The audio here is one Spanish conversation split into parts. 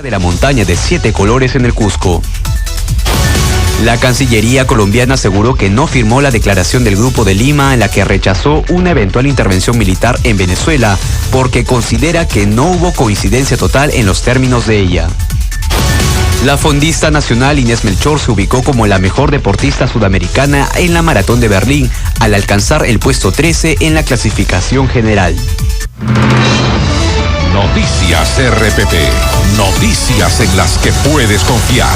de la montaña de 7 colores en el Cusco. La Cancillería colombiana aseguró que no firmó la declaración del Grupo de Lima en la que rechazó una eventual intervención militar en Venezuela porque considera que no hubo coincidencia total en los términos de ella. La fondista nacional Inés Melchor se ubicó como la mejor deportista sudamericana en la Maratón de Berlín al alcanzar el puesto 13 en la clasificación general. Noticias RPP. Noticias en las que puedes confiar.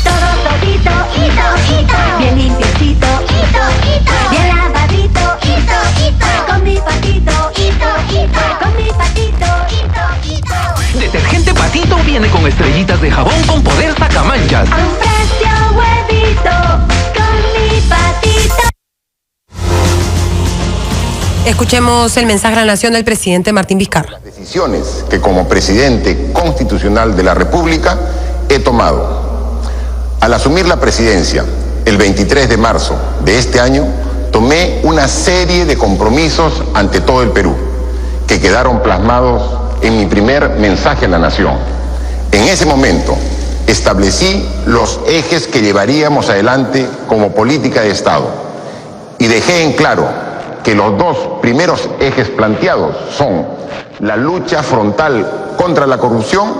Todo todito, bien limpiecito, bien lavadito, con mi patito, con mi patito, Detergente Patito viene con estrellitas de jabón con poder sacamanchas. a un precio huevito, con mi patito. Escuchemos el mensaje a la Nación del presidente Martín Vizcarra. Las decisiones que como presidente constitucional de la República he tomado. Al asumir la presidencia el 23 de marzo de este año, tomé una serie de compromisos ante todo el Perú, que quedaron plasmados en mi primer mensaje a la Nación. En ese momento, establecí los ejes que llevaríamos adelante como política de Estado y dejé en claro que los dos primeros ejes planteados son la lucha frontal contra la corrupción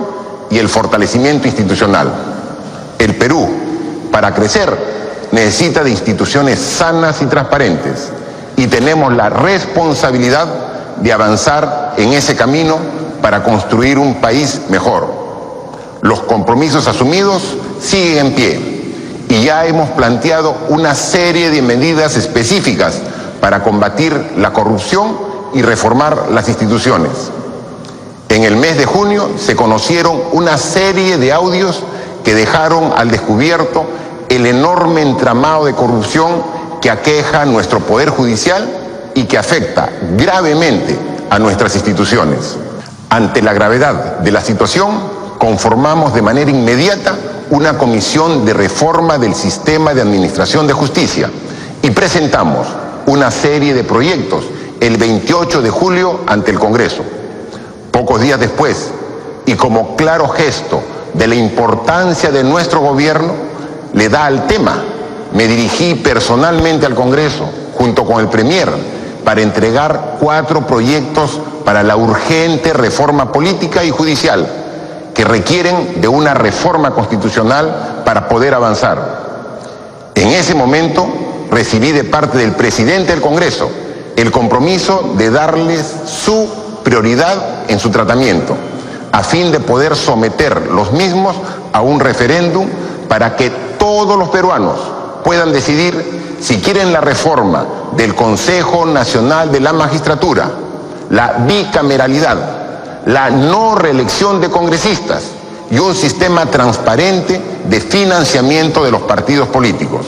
y el fortalecimiento institucional. El Perú, para crecer, necesita de instituciones sanas y transparentes y tenemos la responsabilidad de avanzar en ese camino para construir un país mejor. Los compromisos asumidos siguen en pie y ya hemos planteado una serie de medidas específicas para combatir la corrupción y reformar las instituciones. En el mes de junio se conocieron una serie de audios que dejaron al descubierto el enorme entramado de corrupción que aqueja nuestro Poder Judicial y que afecta gravemente a nuestras instituciones. Ante la gravedad de la situación, conformamos de manera inmediata una comisión de reforma del sistema de administración de justicia y presentamos una serie de proyectos el 28 de julio ante el Congreso. Pocos días después, y como claro gesto de la importancia de nuestro gobierno le da al tema, me dirigí personalmente al Congreso junto con el Premier para entregar 4 proyectos para la urgente reforma política y judicial que requieren de una reforma constitucional para poder avanzar. En ese momento recibí de parte del presidente del Congreso el compromiso de darles su prioridad en su tratamiento, a fin de poder someter los mismos a un referéndum para que todos los peruanos puedan decidir si quieren la reforma del Consejo Nacional de la Magistratura, la bicameralidad, la no reelección de congresistas y un sistema transparente de financiamiento de los partidos políticos.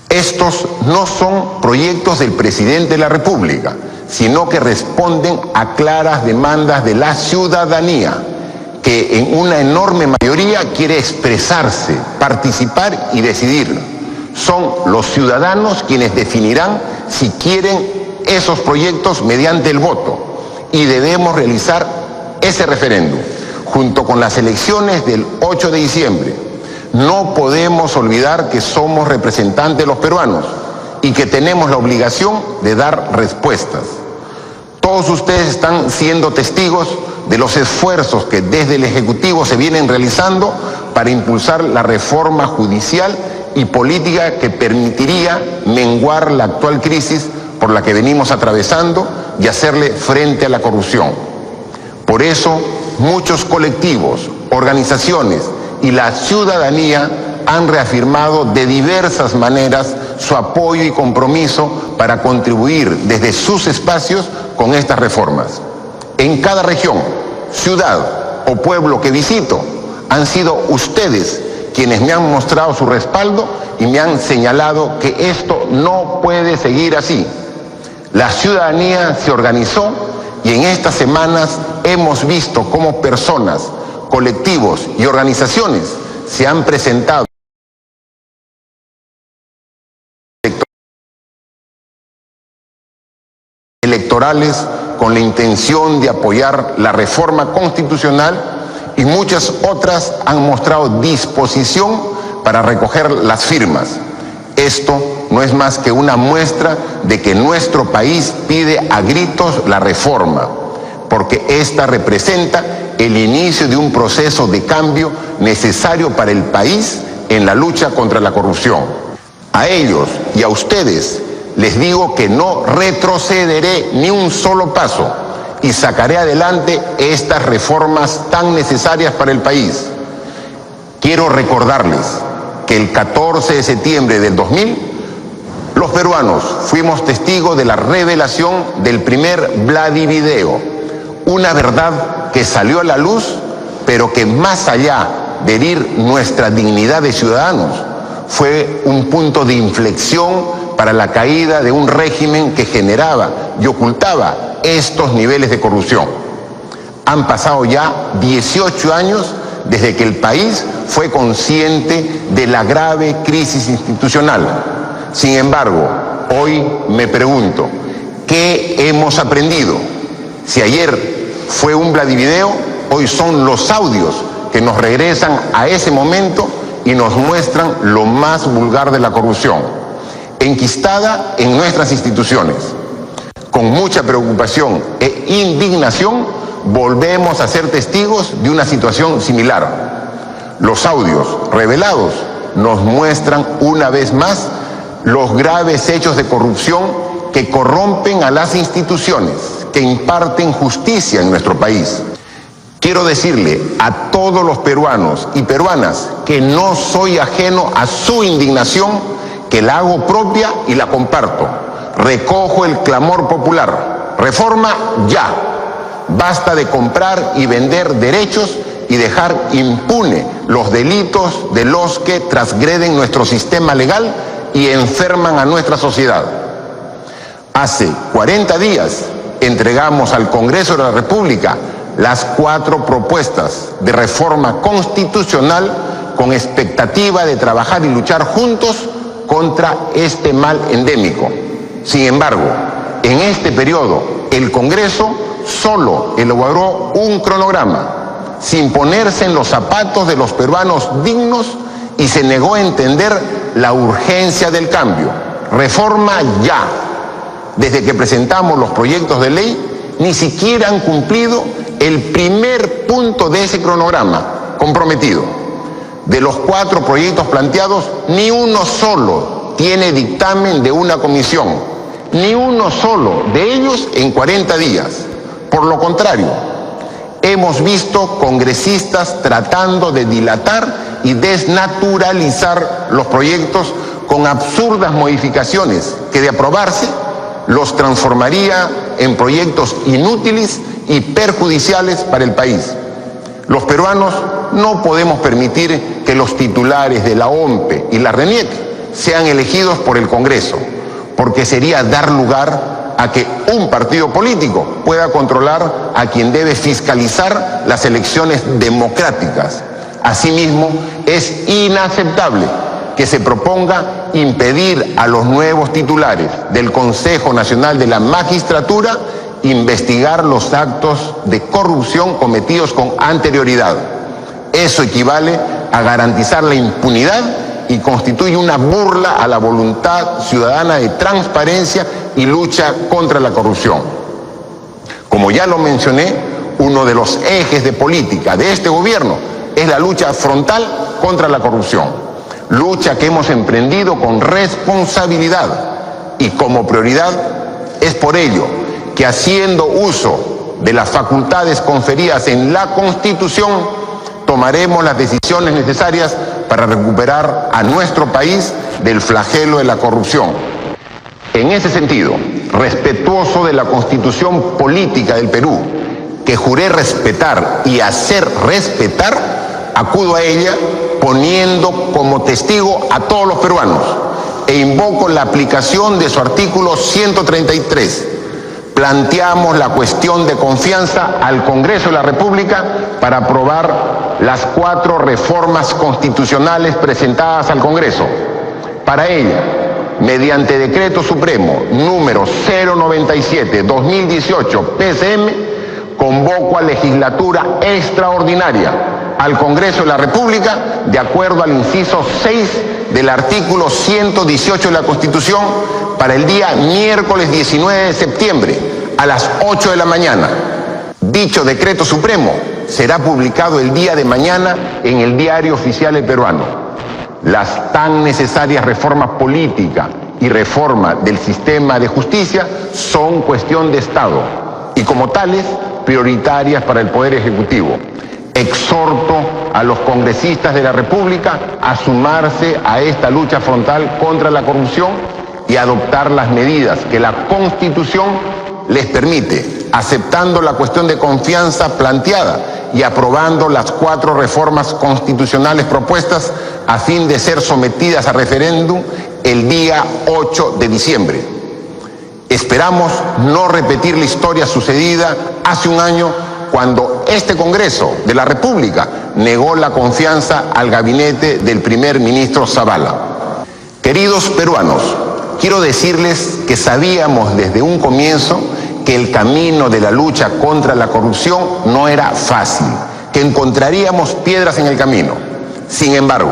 Estos no son proyectos del presidente de la República, sino que responden a claras demandas de la ciudadanía, que en una enorme mayoría quiere expresarse, participar y decidir. Son los ciudadanos quienes definirán si quieren esos proyectos mediante el voto y debemos realizar ese referéndum junto con las elecciones del 8 de diciembre. No podemos olvidar que somos representantes de los peruanos y que tenemos la obligación de dar respuestas. Todos ustedes están siendo testigos de los esfuerzos que desde el Ejecutivo se vienen realizando para impulsar la reforma judicial y política que permitiría menguar la actual crisis por la que venimos atravesando y hacerle frente a la corrupción. Por eso, muchos colectivos, organizaciones y la ciudadanía han reafirmado de diversas maneras su apoyo y compromiso para contribuir desde sus espacios con estas reformas. En cada región, ciudad o pueblo que visito, han sido ustedes quienes me han mostrado su respaldo y me han señalado que esto no puede seguir así. La ciudadanía se organizó y en estas semanas hemos visto cómo personas, colectivos y organizaciones se han presentado electorales con la intención de apoyar la reforma constitucional y muchas otras han mostrado disposición para recoger las firmas. Esto no es más que una muestra de que nuestro país pide a gritos la reforma, porque esta representa el inicio de un proceso de cambio necesario para el país en la lucha contra la corrupción. A ellos y a ustedes les digo que no retrocederé ni un solo paso y sacaré adelante estas reformas tan necesarias para el país. Quiero recordarles que el 14 de septiembre del 2000, los peruanos fuimos testigos de la revelación del primer Vladivideo, una verdad que salió a la luz, pero que más allá de herir nuestra dignidad de ciudadanos, fue un punto de inflexión para la caída de un régimen que generaba y ocultaba estos niveles de corrupción. Han pasado ya 18 años desde que el país fue consciente de la grave crisis institucional. Sin embargo, hoy me pregunto, ¿qué hemos aprendido? Si ayer fue un Vladivideo, hoy son los audios que nos regresan a ese momento y nos muestran lo más vulgar de la corrupción, enquistada en nuestras instituciones. Con mucha preocupación e indignación, volvemos a ser testigos de una situación similar. Los audios revelados nos muestran una vez más los graves hechos de corrupción que corrompen a las instituciones que imparten justicia en nuestro país. Quiero decirle a todos los peruanos y peruanas que no soy ajeno a su indignación, que la hago propia y la comparto. Recojo el clamor popular. Reforma ya. Basta de comprar y vender derechos y dejar impune los delitos de los que transgreden nuestro sistema legal y enferman a nuestra sociedad. Hace 40 días entregamos al Congreso de la República las 4 propuestas de reforma constitucional con expectativa de trabajar y luchar juntos contra este mal endémico. Sin embargo, en este periodo, el Congreso solo elaboró un cronograma, sin ponerse en los zapatos de los peruanos dignos, y se negó a entender la urgencia del cambio. Reforma ya. Desde que presentamos los proyectos de ley, ni siquiera han cumplido el primer punto de ese cronograma comprometido. De los 4 proyectos planteados, ni uno solo tiene dictamen de una comisión, ni uno solo de ellos en 40 días. Por lo contrario, hemos visto congresistas tratando de dilatar y desnaturalizar los proyectos con absurdas modificaciones que, de aprobarse, los transformaría en proyectos inútiles y perjudiciales para el país. Los peruanos no podemos permitir que los titulares de la OMPE y la RENIEC sean elegidos por el Congreso, porque sería dar lugar a que un partido político pueda controlar a quien debe fiscalizar las elecciones democráticas. Asimismo, es inaceptable que se proponga impedir a los nuevos titulares del Consejo Nacional de la Magistratura investigar los actos de corrupción cometidos con anterioridad. Eso equivale a garantizar la impunidad y constituye una burla a la voluntad ciudadana de transparencia y lucha contra la corrupción. Como ya lo mencioné, uno de los ejes de política de este gobierno es la lucha frontal contra la corrupción, lucha que hemos emprendido con responsabilidad y como prioridad. Es por ello que, haciendo uso de las facultades conferidas en la Constitución, tomaremos las decisiones necesarias para recuperar a nuestro país del flagelo de la corrupción. En ese sentido, respetuoso de la Constitución política del Perú, que juré respetar y hacer respetar, acudo a ella poniendo como testigo a todos los peruanos e invoco la aplicación de su artículo 133. Planteamos la cuestión de confianza al Congreso de la República para aprobar las 4 reformas constitucionales presentadas al Congreso. Para ella, mediante Decreto Supremo número 097/2018 PCM, convoco a legislatura extraordinaria al Congreso de la República de acuerdo al inciso 6 del artículo 118 de la Constitución para el día miércoles 19 de septiembre a las 8 de la mañana. Dicho decreto supremo será publicado el día de mañana en el Diario Oficial del Peruano. Las tan necesarias reformas políticas y reforma del sistema de justicia son cuestión de Estado y como tales prioritarias para el Poder Ejecutivo. Exhorto a los congresistas de la República a sumarse a esta lucha frontal contra la corrupción y adoptar las medidas que la Constitución les permite, aceptando la cuestión de confianza planteada y aprobando las 4 reformas constitucionales propuestas a fin de ser sometidas a referéndum el día 8 de diciembre. Esperamos no repetir la historia sucedida hace un año cuando este Congreso de la República negó la confianza al gabinete del primer ministro Zabala. Queridos peruanos, quiero decirles que sabíamos desde un comienzo que el camino de la lucha contra la corrupción no era fácil, que encontraríamos piedras en el camino. Sin embargo,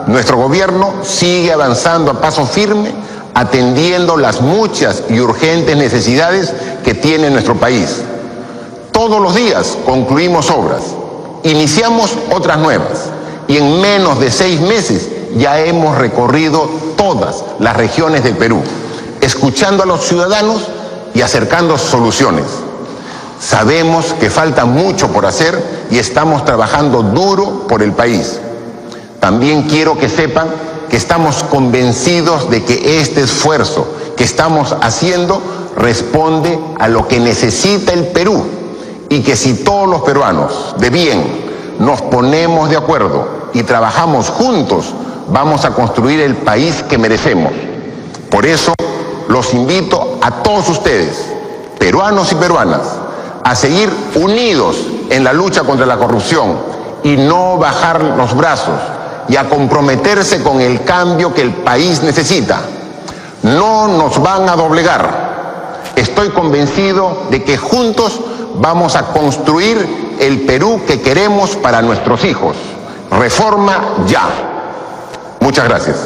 nuestro gobierno sigue avanzando a paso firme, atendiendo las muchas y urgentes necesidades que tiene nuestro país. Todos los días concluimos obras, iniciamos otras nuevas y en menos de 6 meses ya hemos recorrido todas las regiones del Perú, escuchando a los ciudadanos y acercando soluciones. Sabemos que falta mucho por hacer y estamos trabajando duro por el país. También quiero que sepan que estamos convencidos de que este esfuerzo que estamos haciendo responde a lo que necesita el Perú y que si todos los peruanos de bien nos ponemos de acuerdo y trabajamos juntos, vamos a construir el país que merecemos. Por eso, los invito a todos ustedes, peruanos y peruanas, a seguir unidos en la lucha contra la corrupción y no bajar los brazos y a comprometerse con el cambio que el país necesita. No nos van a doblegar. Estoy convencido de que juntos vamos a construir el Perú que queremos para nuestros hijos. Reforma ya. Muchas gracias.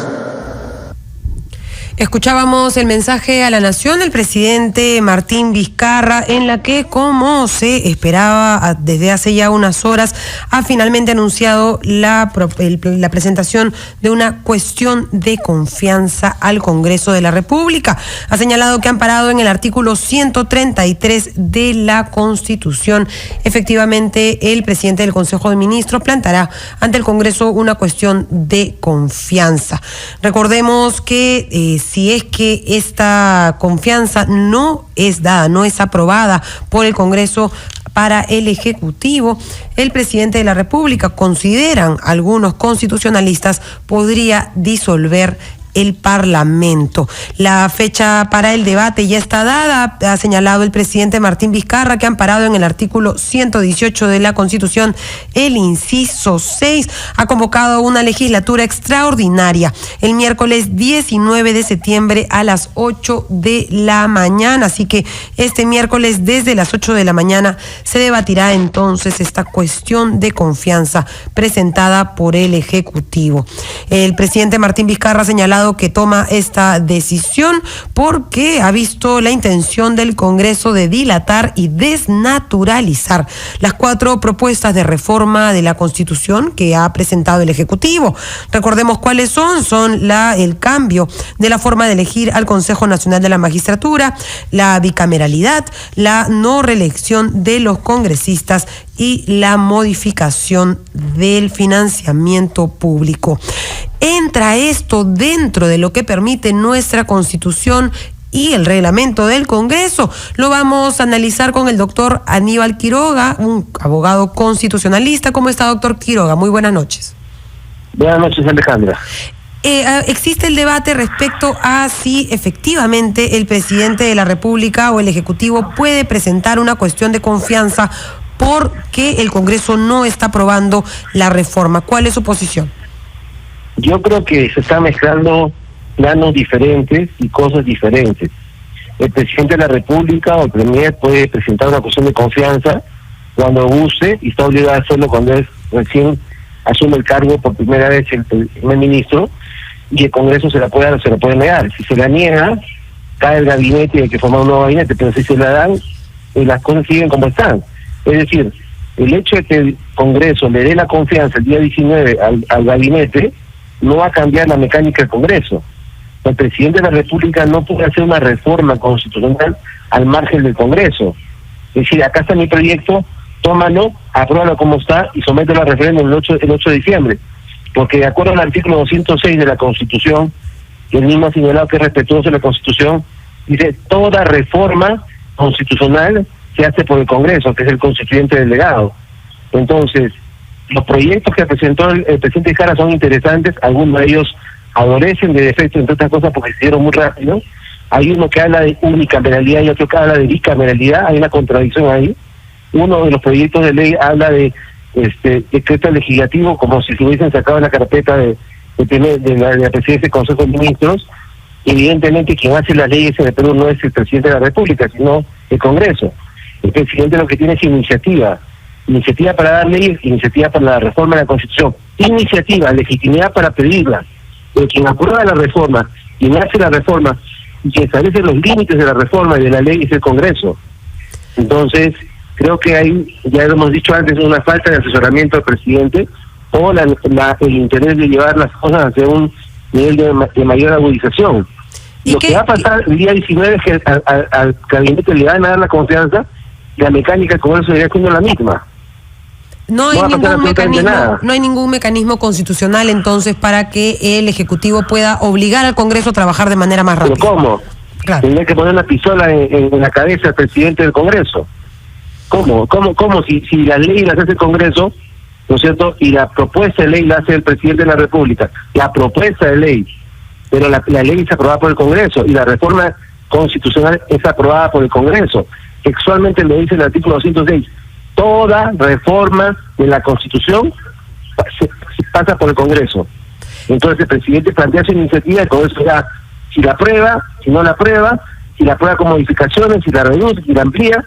Escuchábamos el mensaje a la Nación del presidente Martín Vizcarra, en la que, como se esperaba desde hace ya unas horas, ha finalmente anunciado la presentación de una cuestión de confianza al Congreso de la República. Ha señalado que, amparado en el artículo 133 de la Constitución, efectivamente el presidente del Consejo de Ministros plantará ante el Congreso una cuestión de confianza. Recordemos que si es que esta confianza no es dada, no es aprobada por el Congreso para el Ejecutivo, el presidente de la República, consideran algunos constitucionalistas, podría disolver el Parlamento. La fecha para el debate ya está dada, ha señalado el presidente Martín Vizcarra, que, amparado en el artículo 118 de la Constitución, el inciso 6, ha convocado una legislatura extraordinaria el miércoles 19 de septiembre a las 8 de la mañana. Así que este miércoles desde las 8 de la mañana se debatirá entonces esta cuestión de confianza presentada por el Ejecutivo. El presidente Martín Vizcarra ha señalado que toma esta decisión porque ha visto la intención del Congreso de dilatar y desnaturalizar las 4 propuestas de reforma de la Constitución que ha presentado el Ejecutivo. Recordemos cuáles son el cambio de la forma de elegir al Consejo Nacional de la Magistratura, la bicameralidad, la no reelección de los congresistas y la modificación del financiamiento público. ¿Entra esto dentro de lo que permite nuestra Constitución y el reglamento del Congreso? Lo vamos a analizar con el doctor Aníbal Quiroga, un abogado constitucionalista. ¿Cómo está, doctor Quiroga? Muy buenas noches. Buenas noches, Alejandra. Existe el debate respecto a si efectivamente el presidente de la República o el Ejecutivo puede presentar una cuestión de confianza porque el Congreso no está aprobando la reforma. ¿Cuál es su posición? Yo creo que se están mezclando planos diferentes y cosas diferentes. El presidente de la República o el premier puede presentar una cuestión de confianza cuando guste, y está obligado a hacerlo cuando es recién asume el cargo por primera vez el primer ministro, y el Congreso se la puede dar o se la puede negar. Si se la niega, cae el gabinete y hay que formar un nuevo gabinete, pero si se la dan, las cosas siguen como están. Es decir, el hecho de que el Congreso le dé la confianza el día 19 al gabinete no va a cambiar la mecánica del Congreso. El presidente de la República no puede hacer una reforma constitucional al margen del Congreso. Es decir, acá está mi proyecto, tómalo, apruébalo como está y somételo a referéndum el 8 de diciembre. Porque de acuerdo al artículo 206 de la Constitución, que el mismo ha señalado que es respetuoso de la Constitución, dice, toda reforma constitucional se hace por el Congreso, que es el constituyente delegado. Entonces, los proyectos que presentó el presidente Vizcarra son interesantes, algunos de ellos adolecen de defecto, entre otras cosas, porque se hicieron muy rápido. Hay uno que habla de unicameralidad y otro que habla de bicameralidad, hay una contradicción ahí. Uno de los proyectos de ley habla de decreto legislativo como si se hubiesen sacado en la carpeta de la presidencia del Consejo de Ministros. Evidentemente quien hace las leyes en el Perú no es el presidente de la República, sino el Congreso. El presidente lo que tiene es iniciativa para dar leyes, iniciativa para la reforma de la Constitución, iniciativa, legitimidad para pedirla. Pero quien aprueba la reforma, quien hace la reforma y quien establece los límites de la reforma y de la ley es el Congreso. Entonces, creo que hay, ya lo hemos dicho antes, una falta de asesoramiento al presidente o el interés de llevar las cosas hacia un nivel de mayor agudización. Lo que va a pasar el día 19 es que al gabinete le van a dar la confianza, la mecánica del Congreso seguirá siendo la misma. No hay ningún mecanismo constitucional entonces para que el Ejecutivo pueda obligar al Congreso a trabajar de manera más rápida. ¿Pero cómo? Claro. Tendría que poner una pistola en la cabeza del presidente del Congreso. ¿Cómo? Si la ley la hace el Congreso, ¿no es cierto? Y la propuesta de ley la hace el presidente de la República. La propuesta de ley, pero la ley es aprobada por el Congreso y la reforma constitucional es aprobada por el Congreso. Textualmente lo dice el artículo 206. Toda reforma de la Constitución se pasa por el Congreso. Entonces el presidente plantea su iniciativa, el Congreso ya, si la aprueba, si no la aprueba, si la aprueba con modificaciones, si la reduce, si la amplía,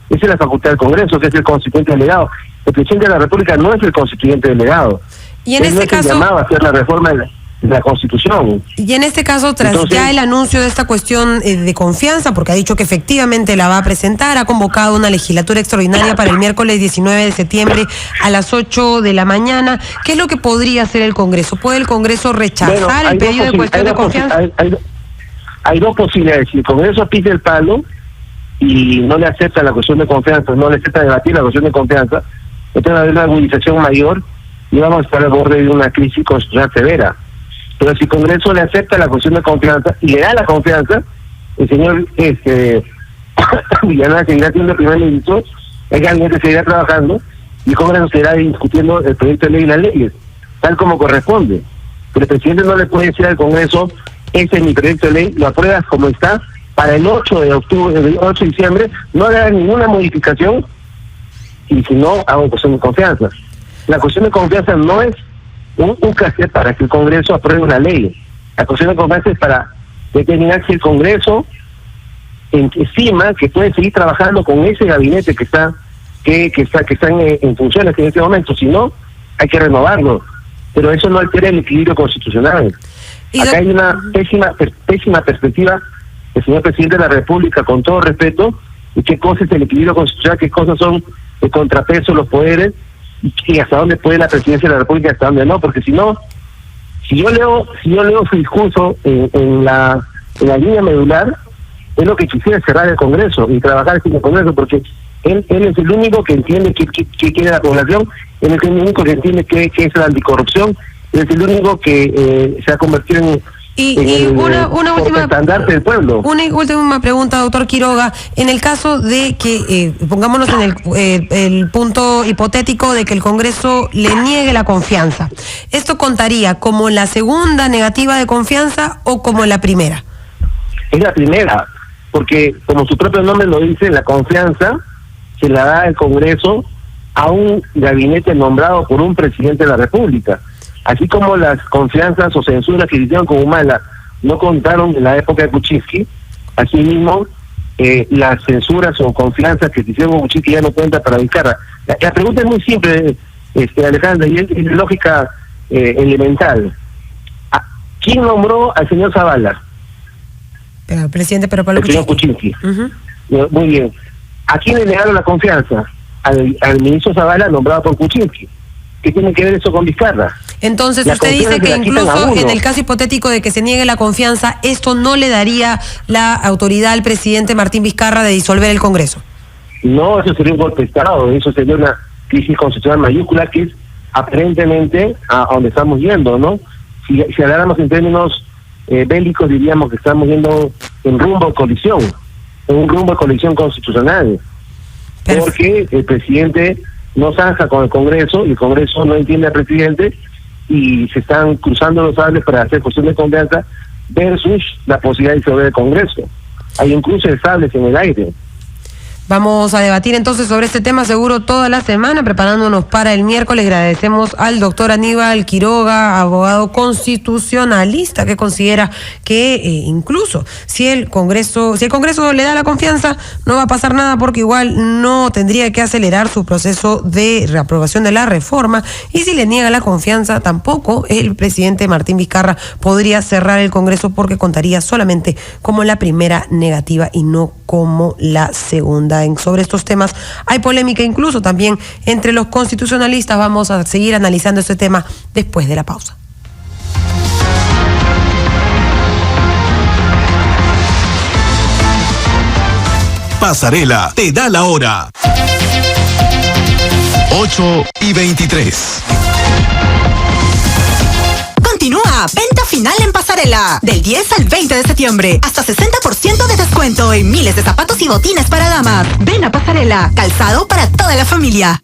esa es la facultad del Congreso, que es el constituyente delegado. El presidente de la República no es el constituyente delegado. Y en este caso, llamado a hacer la reforma de la Constitución. Y en este caso, tras ya el anuncio de esta cuestión de confianza, porque ha dicho que efectivamente la va a presentar, ha convocado una legislatura extraordinaria para el miércoles 19 de septiembre a las 8 de la mañana. ¿Qué es lo que podría hacer el Congreso? ¿Puede el Congreso rechazar el pedido de cuestión de confianza? Hay dos posibilidades. Si el Congreso pide el palo y no le acepta la cuestión de confianza, no le acepta debatir la cuestión de confianza, entonces va a haber una agudización mayor y vamos a estar al borde de una crisis constitucional severa. Pero si el Congreso le acepta la cuestión de confianza y le da la confianza, el señor Villanueva seguirá siendo el primer ministro, el gabinete seguirá trabajando y el Congreso seguirá discutiendo el proyecto de ley y las leyes, tal como corresponde. Pero el presidente no le puede decir al Congreso, este es mi proyecto de ley, lo apruebas como está, para el 8 de diciembre, no le hagan ninguna modificación y si no, hago cuestión de confianza. La cuestión de confianza no es un cassette para que el Congreso apruebe una ley. La cuestión de confianza es para determinar si el Congreso estima que puede seguir trabajando con ese gabinete que está en funciones en este momento. Si no, hay que renovarlo. Pero eso no altera el equilibrio constitucional. Acá hay una pésima perspectiva del señor presidente de la República, con todo respeto, y qué cosa es el equilibrio constitucional, qué cosas son el contrapeso, los poderes, y hasta dónde puede la presidencia de la República y hasta dónde no, porque si no, si yo leo su discurso en la línea medular, es lo que quisiera cerrar el Congreso y trabajar sin el Congreso, porque él es el único que entiende qué quiere la población, él es el único que entiende qué es la anticorrupción, él es el único que se ha convertido en una última estandarte del pueblo. Una última pregunta, doctor Quiroga. En el caso de que, pongámonos en el punto hipotético de que el Congreso le niegue la confianza, ¿esto contaría como la segunda negativa de confianza o como la primera? Es la primera, porque como su propio nombre lo dice, la confianza se la da el Congreso a un gabinete nombrado por un presidente de la República. Así como las confianzas o censuras que hicieron con Humala no contaron en la época de Kuczynski, así mismo las censuras o confianzas que se hicieron con Kuczynski ya no cuenta para Vizcarra. La pregunta es muy simple, Alejandra, y es de lógica elemental. ¿Quién nombró al señor Zavala? El presidente Pedro Pablo El señor Kuczynski. Kuczynski. Muy bien. ¿A quién le negaron la confianza? Al ministro Zavala, nombrado por Kuczynski. ¿Qué tiene que ver eso con Vizcarra? Entonces La usted dice confianza que la quitan a incluso uno. en el caso hipotético de que se niegue la confianza, esto no le daría la autoridad al presidente Martín Vizcarra de disolver el Congreso. No, eso sería un golpe de Estado, eso sería una crisis constitucional mayúscula, que es aparentemente a donde estamos yendo, ¿no? Si habláramos en términos bélicos, diríamos que estamos yendo en rumbo a colisión, en un rumbo a colisión constitucional. Perfecto. Porque el presidente no zanja con el Congreso y el Congreso no entiende al presidente y se están cruzando los sables para hacer cuestión de confianza versus la posibilidad de disolver el Congreso. Hay un cruce de sables en el aire. Vamos a debatir entonces sobre este tema seguro toda la semana, preparándonos para el miércoles. Agradecemos al doctor Aníbal Quiroga, abogado constitucionalista, que considera que incluso si el Congreso le da la confianza, no va a pasar nada porque igual no tendría que acelerar su proceso de reaprobación de la reforma, y si le niega la confianza, tampoco el presidente Martín Vizcarra podría cerrar el Congreso porque contaría solamente como la primera negativa y no como la segunda. Sobre estos temas hay polémica incluso también entre los constitucionalistas. Vamos a seguir analizando este tema después de la pausa. Pasarela te da la hora. 8:23. Continúa, venta final en Pasarela. Del 10 al 20 de septiembre. Hasta 60% de descuento en miles de zapatos y botines para damas. Ven a Pasarela, calzado para toda la familia.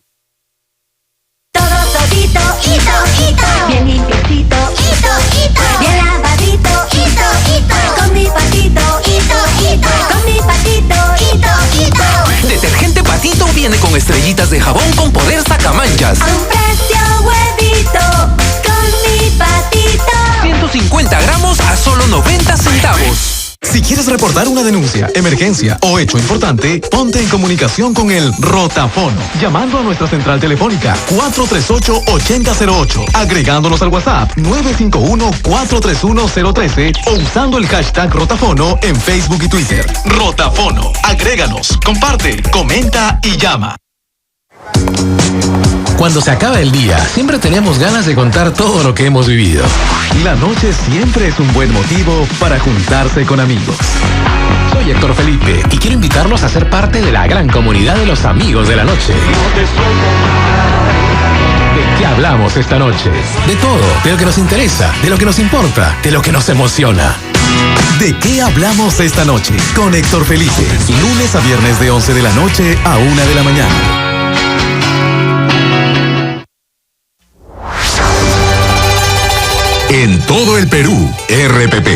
Todo todito, hito. Bien limpiecito, hito. Bien lavadito, hito. Con mi patito, hito. Con mi patito, hito. Detergente Patito viene con estrellitas de jabón con poder sacamanchas. A un precio huevito, con mi patito. 150 gramos a solo 90 centavos. Si quieres reportar una denuncia, emergencia o hecho importante, ponte en comunicación con el Rotafono, llamando a nuestra central telefónica 438-8008, agregándonos al WhatsApp 951-431-013 o usando el hashtag Rotafono en Facebook y Twitter. Rotafono, agréganos, comparte, comenta y llama. Cuando se acaba el día, siempre tenemos ganas de contar todo lo que hemos vivido. La noche siempre es un buen motivo para juntarse con amigos. Soy Héctor Felipe y quiero invitarlos a ser parte de la gran comunidad de los amigos de la noche. ¿De qué hablamos esta noche? De todo, de lo que nos interesa, de lo que nos importa, de lo que nos emociona. ¿De qué hablamos esta noche? Con Héctor Felipe, lunes a viernes de 11 de la noche a 1 de la mañana. En todo el Perú, RPP.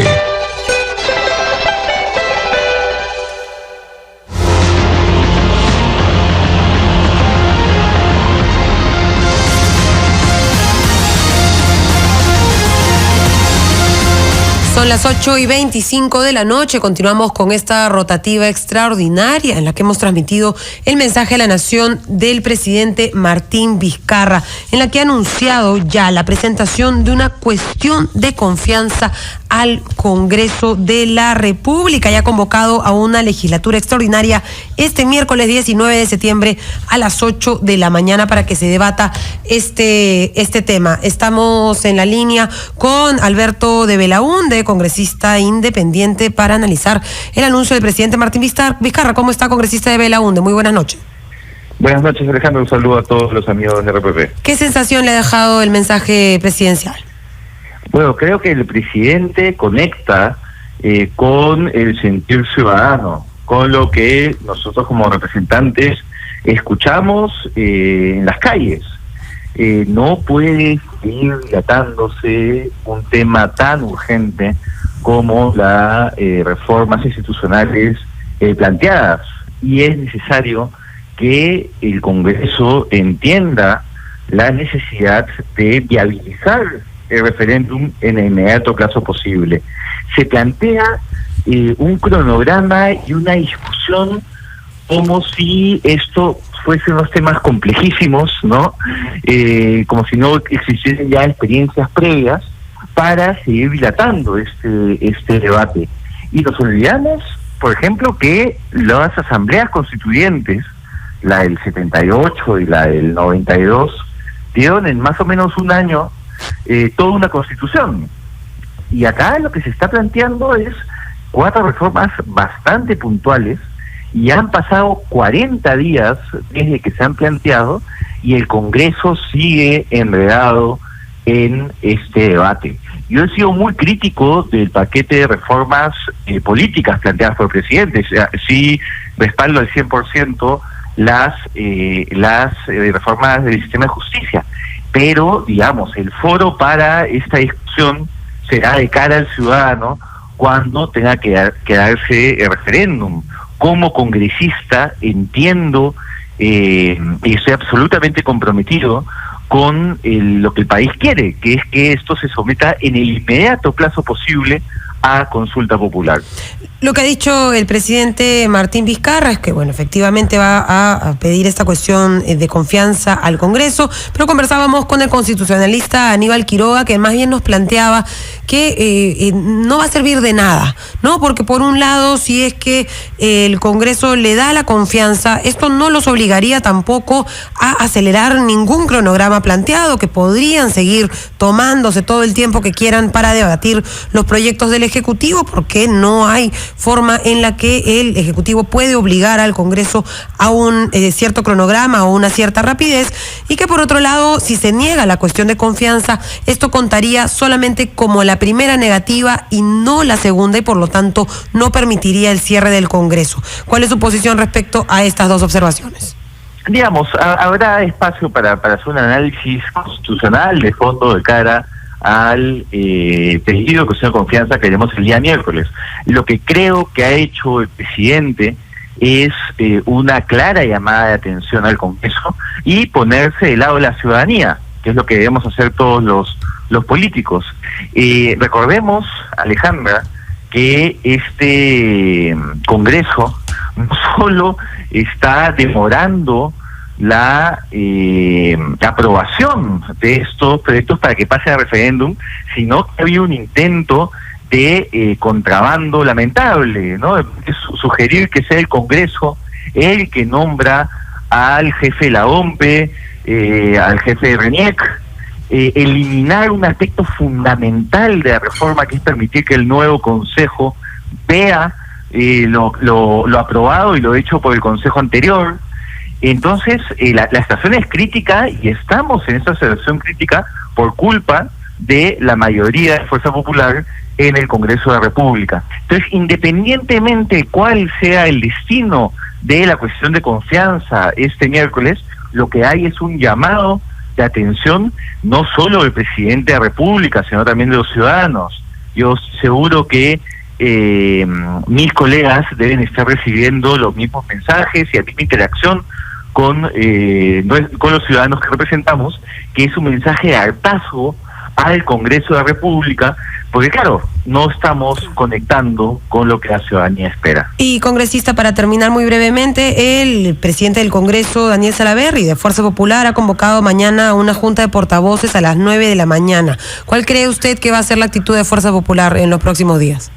Son las 8:25 de la noche. Continuamos con esta rotativa extraordinaria en la que hemos transmitido el mensaje a la nación del presidente Martín Vizcarra, en la que ha anunciado ya la presentación de una cuestión de confianza al Congreso de la República. Ya ha convocado a una legislatura extraordinaria este miércoles 19 de septiembre a las 8 de la mañana para que se debata este tema. Estamos en la línea con Alberto de Belaúnde, congresista independiente, para analizar el anuncio del presidente Martín Vizcarra. ¿Cómo está, congresista de Belaúnde? Muy buenas noches. Buenas noches, Alejandro. Un saludo a todos los amigos de RPP. ¿Qué sensación le ha dejado el mensaje presidencial? Bueno, creo que el presidente conecta con el sentir ciudadano, con lo que nosotros como representantes escuchamos en las calles. No puede seguir dilatándose un tema tan urgente como las reformas institucionales planteadas, y es necesario que el Congreso entienda la necesidad de viabilizar el referéndum en el inmediato plazo posible. Se plantea un cronograma y una discusión como si esto fuesen unos temas complejísimos, ¿no? Como si no existieran ya experiencias previas para seguir dilatando este debate. Y nos olvidamos, por ejemplo, que las asambleas constituyentes, la del 78 y la del 92, dieron en más o menos un año toda una constitución. Y acá lo que se está planteando es 4 reformas bastante puntuales, y han pasado 40 días desde que se han planteado y el Congreso sigue enredado en este debate. Yo he sido muy crítico del paquete de reformas políticas planteadas por el presidente. O sea, sí respaldo al 100% las reformas del sistema de justicia, pero digamos, el foro para esta discusión será de cara al ciudadano cuando tenga que darse el referéndum. Como congresista entiendo y estoy absolutamente comprometido con lo que el país quiere, que es que esto se someta en el inmediato plazo posible a consulta popular. Lo que ha dicho el presidente Martín Vizcarra es que, bueno, efectivamente va a pedir esta cuestión de confianza al Congreso, pero conversábamos con el constitucionalista Aníbal Quiroga, que más bien nos planteaba que no va a servir de nada, ¿no? Porque por un lado, si es que el Congreso le da la confianza, esto no los obligaría tampoco a acelerar ningún cronograma planteado, que podrían seguir tomándose todo el tiempo que quieran para debatir los proyectos del Ejecutivo, porque no hay forma en la que el Ejecutivo puede obligar al Congreso a un cierto cronograma o una cierta rapidez, y que por otro lado, si se niega la cuestión de confianza, esto contaría solamente como la primera negativa y no la segunda, y por lo tanto no permitiría el cierre del Congreso. ¿Cuál es su posición respecto a estas dos observaciones? Digamos, habrá espacio para hacer un análisis constitucional de fondo de cara al pedido de cuestión de confianza que haremos el día miércoles. Lo que creo que ha hecho el presidente es una clara llamada de atención al Congreso y ponerse del lado de la ciudadanía, que es lo que debemos hacer todos los políticos. Recordemos, Alejandra, que este Congreso no solo está demorando la aprobación de estos proyectos para que pasen a referéndum, sino que había un intento de contrabando lamentable, ¿no? Sugerir que sea el Congreso el que nombra al jefe de la OMPE, al jefe de RENIEC, eliminar un aspecto fundamental de la reforma, que es permitir que el nuevo Consejo vea lo aprobado y lo hecho por el Consejo anterior. Entonces, la situación es crítica y estamos en esta situación crítica por culpa de la mayoría de Fuerza Popular en el Congreso de la República. Entonces, independientemente de cuál sea el destino de la cuestión de confianza este miércoles, lo que hay es un llamado de atención no solo del presidente de la República, sino también de los ciudadanos. Yo seguro que mis colegas deben estar recibiendo los mismos mensajes y la misma interacción con los ciudadanos que representamos, que es un mensaje de hartazgo al Congreso de la República, porque claro, no estamos conectando con lo que la ciudadanía espera. Y congresista, para terminar muy brevemente, el presidente del Congreso, Daniel Salaverry, de Fuerza Popular, ha convocado mañana a una junta de portavoces a las 9 de la mañana. ¿Cuál cree usted que va a ser la actitud de Fuerza Popular en los próximos días?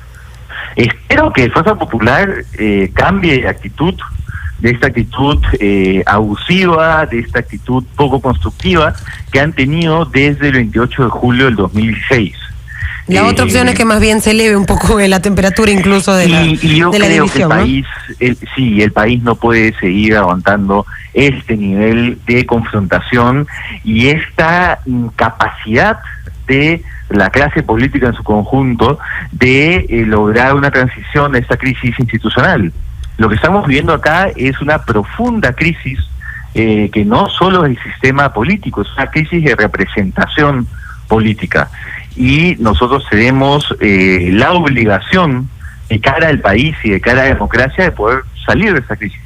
Espero que Fuerza Popular cambie de actitud, de esta actitud abusiva, de esta actitud poco constructiva que han tenido desde el 28 de julio del 2016. La otra opción es que más bien se eleve un poco la temperatura incluso de la división. Y yo creo que el país no puede seguir aguantando este nivel de confrontación y esta incapacidad de la clase política en su conjunto de lograr una transición a esta crisis institucional. Lo que estamos viviendo acá es una profunda crisis que no solo es el sistema político, es una crisis de representación política. Y nosotros tenemos la obligación de cara al país y de cara a la democracia de poder salir de esta crisis.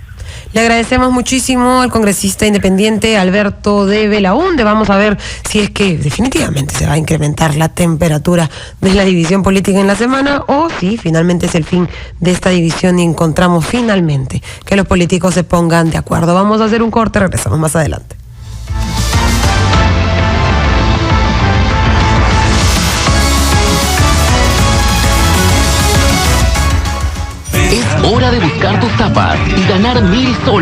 Le agradecemos muchísimo al congresista independiente Alberto de Belaúnde. Vamos a ver si es que definitivamente se va a incrementar la temperatura de la división política en la semana o si finalmente es el fin de esta división y encontramos finalmente que los políticos se pongan de acuerdo. Vamos a hacer un corte, regresamos más adelante. Es hora de buscar tus tapas y ganar 1000 soles.